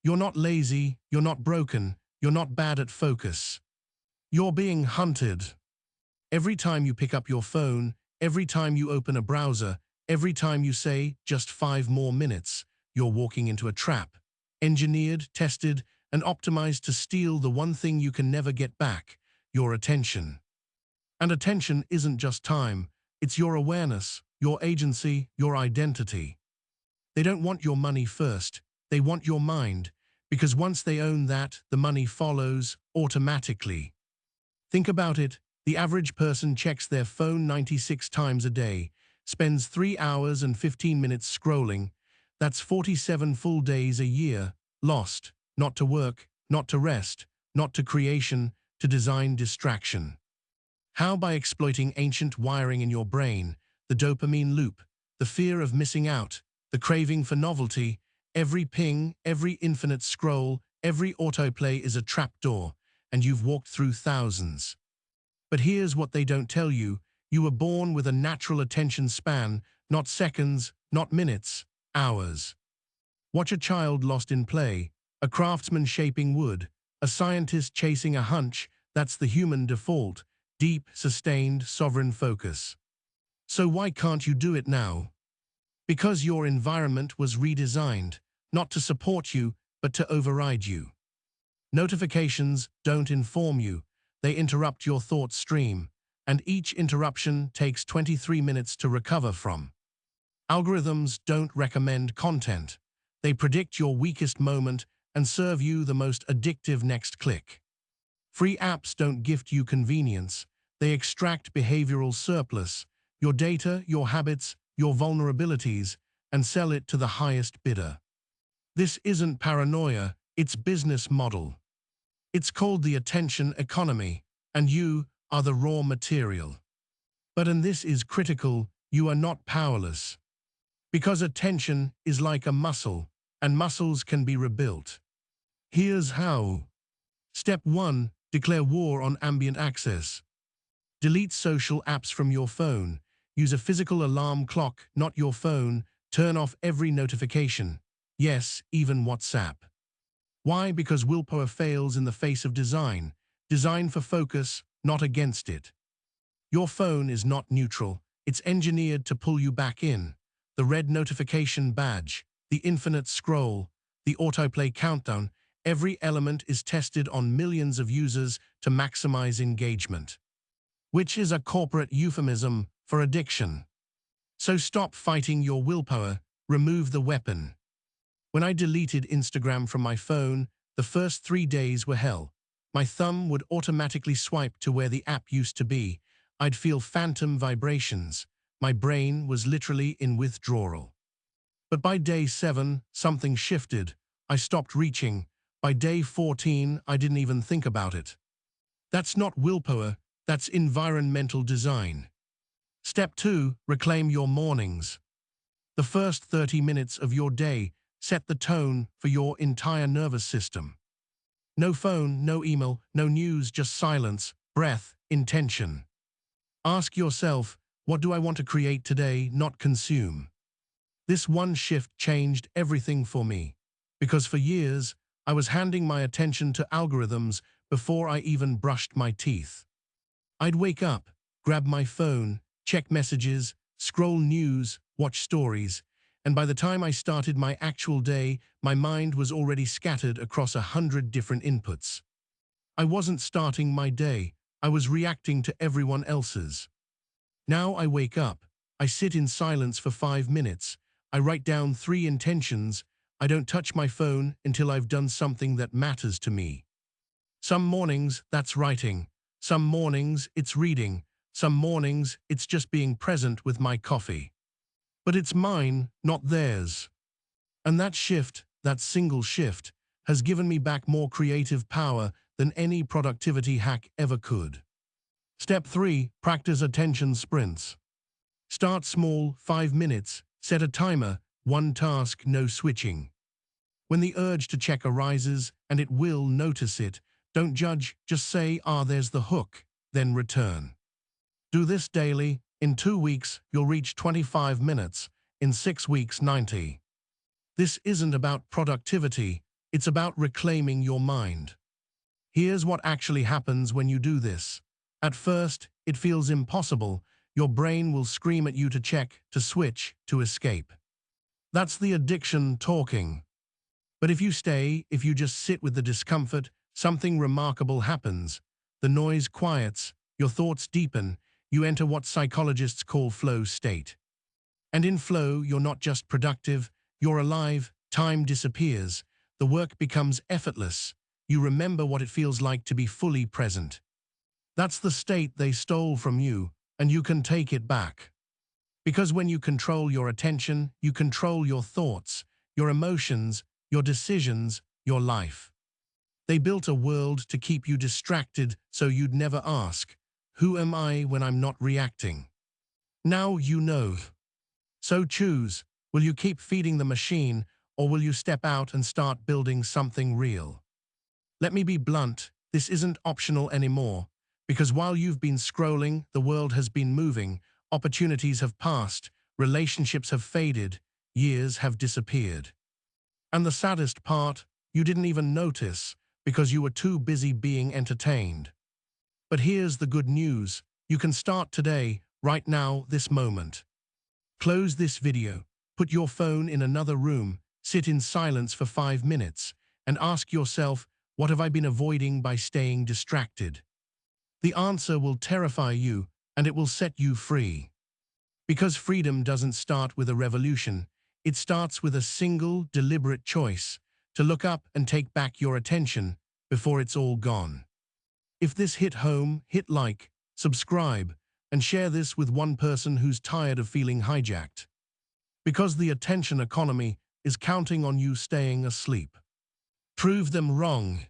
You're not lazy, you're not broken, you're not bad at focus. You're being hunted. Every time you pick up your phone, every time you open a browser, every time you say, just 5 more minutes, you're walking into a trap, engineered, tested, and optimized to steal the one thing you can never get back, your attention. And attention isn't just time, it's your awareness, your agency, your identity. They don't want your money first, they want your mind, because once they own that, the money follows automatically. Think about it, the average person checks their phone 96 times a day, spends 3 hours and 15 minutes scrolling. That's 47 full days a year, lost, not to work, not to rest, not to creation, to design distraction. How? By exploiting ancient wiring in your brain, the dopamine loop, the fear of missing out, the craving for novelty. Every ping, every infinite scroll, every autoplay is a trapdoor, and you've walked through thousands. But here's what they don't tell you. You were born with a natural attention span, not seconds, not minutes, hours. Watch a child lost in play, a craftsman shaping wood, a scientist chasing a hunch. That's the human default, deep, sustained, sovereign focus. So why can't you do it now? Because your environment was redesigned, not to support you, but to override you. Notifications don't inform you, they interrupt your thought stream, and each interruption takes 23 minutes to recover from. Algorithms don't recommend content, they predict your weakest moment and serve you the most addictive next click. Free apps don't gift you convenience, they extract behavioral surplus, your data, your habits, your vulnerabilities, and sell it to the highest bidder. This isn't paranoia, it's business model. It's called the attention economy, and you are the raw material. But and this is critical, you are not powerless. Because attention is like a muscle, and muscles can be rebuilt. Here's how. Step 1. Declare war on ambient access. Delete social apps from your phone. Use a physical alarm clock, not your phone. Turn off every notification. Yes, even WhatsApp. Why? Because willpower fails in the face of design. Design for focus, not against it. Your phone is not neutral. It's engineered to pull you back in. The red notification badge, the infinite scroll, the autoplay countdown, every element is tested on millions of users to maximize engagement. Which is a corporate euphemism for addiction. So stop fighting your willpower, remove the weapon. When I deleted Instagram from my phone, the first 3 days were hell. My thumb would automatically swipe to where the app used to be. I'd feel phantom vibrations. My brain was literally in withdrawal. But by day 7, something shifted. I stopped reaching. By day 14, I didn't even think about it. That's not willpower, that's environmental design. Step 2, reclaim your mornings. The first 30 minutes of your day set the tone for your entire nervous system. No phone, no email, no news, just silence, breath, intention. Ask yourself, what do I want to create today, not consume? This one shift changed everything for me, because for years, I was handing my attention to algorithms before I even brushed my teeth. I'd wake up, grab my phone, check messages, scroll news, watch stories, and by the time I started my actual day, my mind was already scattered across 100 different inputs. I wasn't starting my day, I was reacting to everyone else's. Now I wake up, I sit in silence for 5 minutes, I write down 3 intentions, I don't touch my phone until I've done something that matters to me. Some mornings, that's writing. Some mornings, it's reading. Some mornings, it's just being present with my coffee. But it's mine, not theirs. And that shift, that single shift, has given me back more creative power than any productivity hack ever could. Step 3, practice attention sprints. Start small, 5 minutes, set a timer, 1 task, no switching. When the urge to check arises, and it will, notice it, don't judge, just say, there's the hook, then return. Do this daily. In 2 weeks, you'll reach 25 minutes. In 6 weeks, 90. This isn't about productivity. It's about reclaiming your mind. Here's what actually happens when you do this. At first, it feels impossible. Your brain will scream at you to check, to switch, to escape. That's the addiction talking. But if you stay, if you just sit with the discomfort, something remarkable happens. The noise quiets, your thoughts deepen, you enter what psychologists call flow state. And in flow, you're not just productive, you're alive, time disappears, the work becomes effortless, you remember what it feels like to be fully present. That's the state they stole from you, and you can take it back. Because when you control your attention, you control your thoughts, your emotions, your decisions, your life. They built a world to keep you distracted so you'd never ask, who am I when I'm not reacting? Now you know. So choose, will you keep feeding the machine, or will you step out and start building something real? Let me be blunt, this isn't optional anymore, because while you've been scrolling, the world has been moving, opportunities have passed, relationships have faded, years have disappeared. And the saddest part, you didn't even notice, because you were too busy being entertained. But here's the good news, you can start today, right now, this moment. Close this video, put your phone in another room, sit in silence for 5 minutes, and ask yourself, what have I been avoiding by staying distracted? The answer will terrify you, and it will set you free. Because freedom doesn't start with a revolution, it starts with a single, deliberate choice to look up and take back your attention before it's all gone. If this hit home, hit like, subscribe, and share this with one person who's tired of feeling hijacked. Because the attention economy is counting on you staying asleep. Prove them wrong.